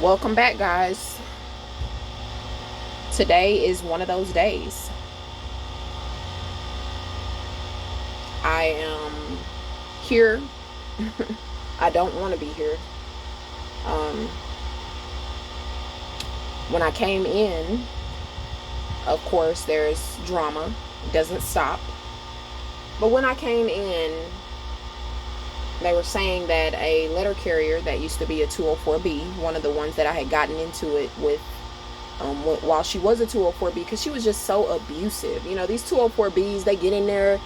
Welcome back, guys. Today is one of those days. I am here. I don't want to be here. Um, when I came in, of course, there's drama. It doesn't stop. But when I came in, they were saying that a letter carrier that used to be a 204B, one of the ones that I had gotten into it with while she was a 204B, because she was just so abusive. You know, these 204Bs, they get in there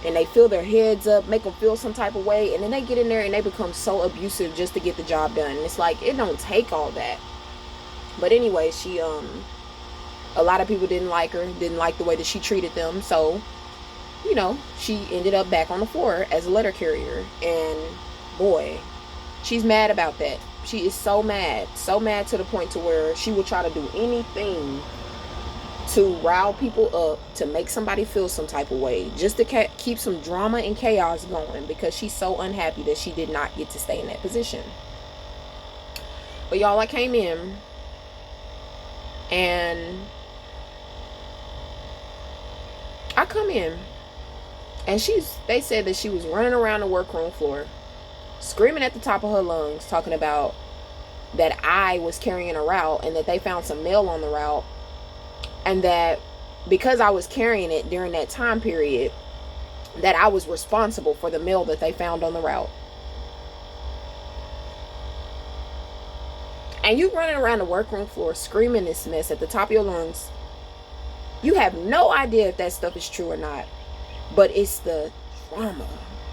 and they fill their heads up, make them feel some type of way, and then they get in there and they become so abusive just to get the job done. And it's like, it don't take all that. But anyway, a lot of people didn't like her, didn't like the way that she treated them. So, she ended up back on the floor as a letter carrier. And boy, she's mad about that. She is so mad to the point to where she will try to do anything to rile people up, to make somebody feel some type of way, just to keep some drama and chaos going, because she's so unhappy that she did not get to stay in that position. But y'all, I came in and and they said that she was running around the workroom floor screaming at the top of her lungs, talking about that I was carrying a route and that they found some mail on the route, and that because I was carrying it during that time period, that I was responsible for the mail that they found on the route. And you running around the workroom floor screaming this mess at the top of your lungs. You have no idea if that stuff is true or not, but it's the drama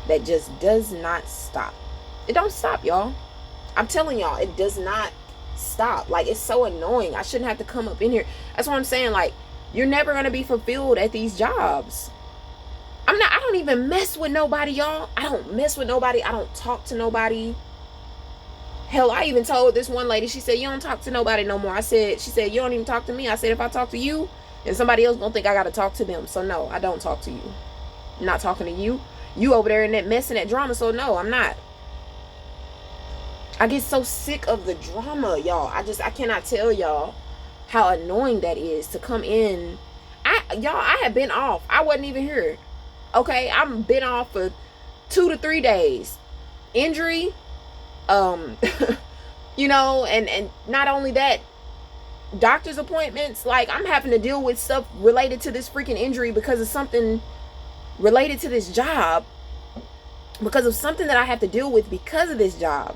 that just does not stop. It don't stop, y'all. I'm telling y'all, it does not stop. Like, it's so annoying. I shouldn't have to come up in here. That's what I'm saying. Like, you're never going to be fulfilled at these jobs. I don't even mess with nobody, y'all. I don't mess with nobody. I don't talk to nobody. Hell, I even told this one lady, she said, you don't talk to nobody no more. She said, you don't even talk to me. I said, if I talk to you, then somebody else gonna think I gotta talk to them. So no, I don't talk to you. I'm not talking to you. You over there in that mess and that drama. So no, I'm not. I get so sick of the drama, y'all. I cannot tell y'all how annoying that is to come in. I have been off. I wasn't even here. Okay, I've been off for 2 to 3 days. Injury, and not only that, doctor's appointments. Like, I'm having to deal with stuff related to this freaking injury because of something related to this job, because of something that I have to deal with because of this job.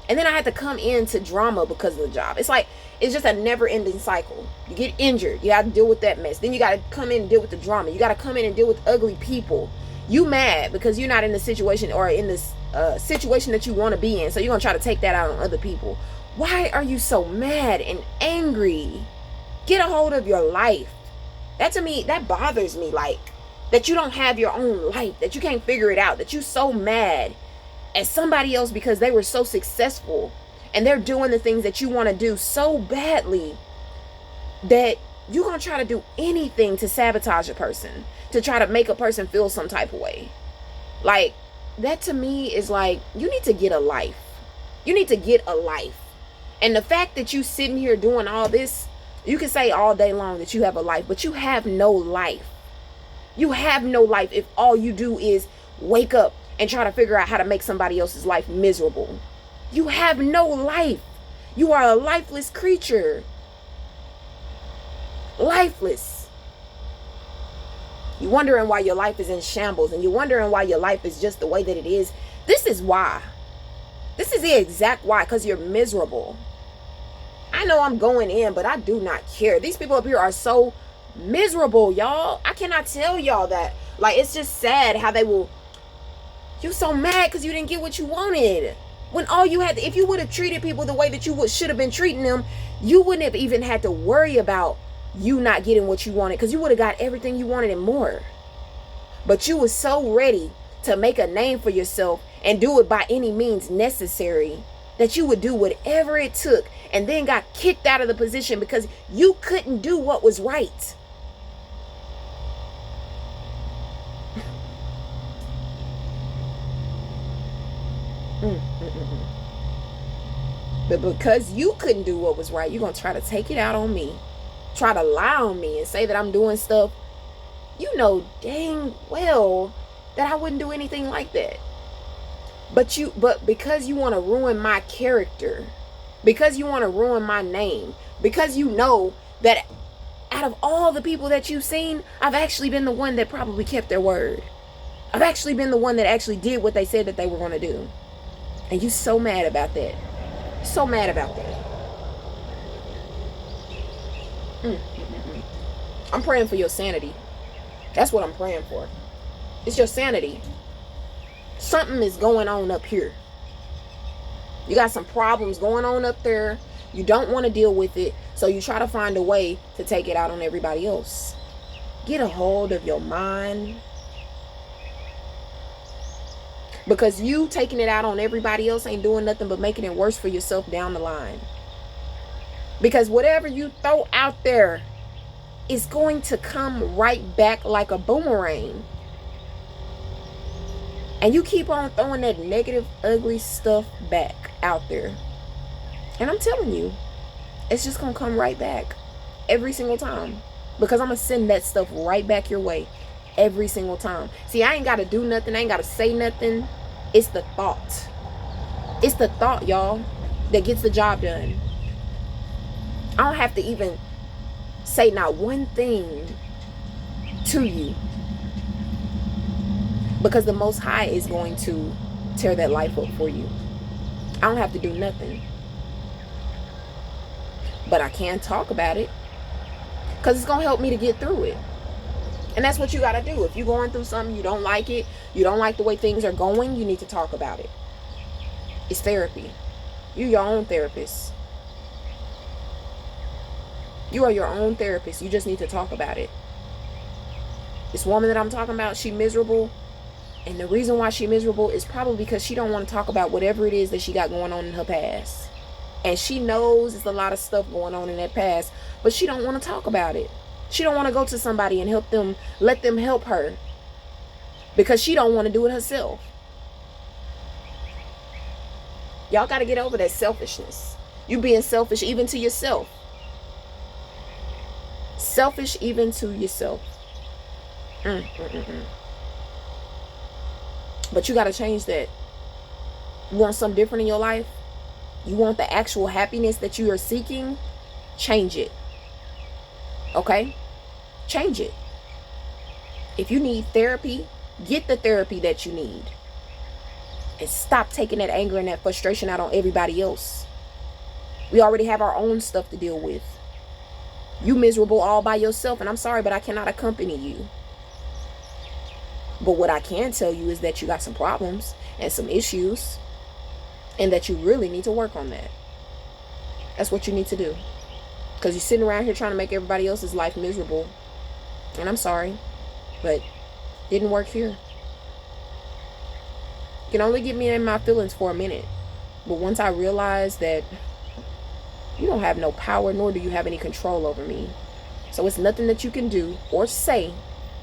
And then I had to come into drama because of the job. It's like, it's just a never-ending cycle. You get injured, you got to deal with that mess. Then you got to come in and deal with the drama. You got to come in and deal with ugly people. You mad because you're not in the situation, or in this situation that you want to be in. So you're going to try to take that out on other people. Why are you so mad and angry? Get a hold of your life. That, to me, that bothers me. Like, that you don't have your own life, that you can't figure it out, that you so mad at somebody else because they were so successful and they're doing the things that you want to do so badly, that you're going to try to do anything to sabotage a person, to try to make a person feel some type of way. Like, that to me is like, you need to get a life. You need to get a life. And the fact that you sitting here doing all this, you can say all day long that you have a life, but you have no life. You have no life if all you do is wake up and try to figure out how to make somebody else's life miserable. You have no life. You are a lifeless creature. Lifeless. You're wondering why your life is in shambles, and you're wondering why your life is just the way that it is. This is why. This is the exact why, because you're miserable. I know I'm going in, but I do not care. These people up here are so miserable, y'all. I cannot tell y'all that. Like, it's just sad how they will. You're so mad because you didn't get what you wanted. When all you had to, if you would have treated people the way that you should have been treating them, you wouldn't have even had to worry about you not getting what you wanted, because you would have got everything you wanted and more. But you was so ready to make a name for yourself and do it by any means necessary, that you would do whatever it took, and then got kicked out of the position because you couldn't do what was right. But because you couldn't do what was right, you're going to try to take it out on me. Try to lie on me and say that I'm doing stuff you know dang well that I wouldn't do anything like that. But because you want to ruin my character, because you want to ruin my name, because you know that out of all the people that you've seen, I've actually been the one that probably kept their word. I've actually been the one that actually did what they said that they were going to do. And you so mad about that. So mad about that. I'm praying for your sanity. That's what I'm praying for. It's your sanity. Something is going on up here. You got some problems going on up there. You don't want to deal with it. So you try to find a way to take it out on everybody else. Get a hold of your mind. Because you taking it out on everybody else ain't doing nothing but making it worse for yourself down the line. Because whatever you throw out there is going to come right back like a boomerang. And you keep on throwing that negative, ugly stuff back out there. And I'm telling you, it's just going to come right back every single time. Because I'm going to send that stuff right back your way every single time. See, I ain't got to do nothing. I ain't got to say nothing. It's the thought. It's the thought, y'all, that gets the job done. I don't have to even say not one thing to you. Because the Most High is going to tear that life up for you. I don't have to do nothing. But I can talk about it. Because it's going to help me to get through it. And that's what you got to do. If you're going through something, you don't like it, you don't like the way things are going, you need to talk about it. It's therapy. You're your own therapist. You are your own therapist. You just need to talk about it. This woman that I'm talking about, she miserable. And the reason why she miserable is probably because she don't want to talk about whatever it is that she got going on in her past. And she knows there's a lot of stuff going on in that past, but she don't want to talk about it. She don't want to go to somebody and help them, let them help her. Because she don't want to do it herself. Y'all got to get over that selfishness. You being selfish even to yourself. Selfish even to yourself. But you got to change that. You want something different in your life? You want the actual happiness that you are seeking? Change it. Okay? Change it. If you need therapy, get the therapy that you need. And stop taking that anger and that frustration out on everybody else. We already have our own stuff to deal with. You miserable all by yourself, and I'm sorry, but I cannot accompany you. But what I can tell you is that you got some problems and some issues, and that you really need to work on that. That's what you need to do. Because you're sitting around here trying to make everybody else's life miserable. And I'm sorry, but it didn't work here. You can only get me in my feelings for a minute. But once I realize that you don't have no power, nor do you have any control over me. So it's nothing that you can do or say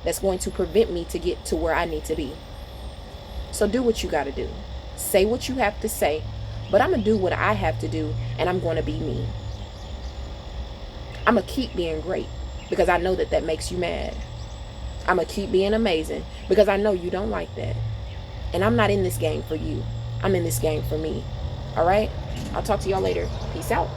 that's going to prevent me to get to where I need to be. So do what you got to do. Say what you have to say. But I'm going to do what I have to do, and I'm going to be me. I'm going to keep being great because I know that that makes you mad. I'm going to keep being amazing because I know you don't like that. And I'm not in this game for you. I'm in this game for me. All right? I'll talk to y'all later. Peace out.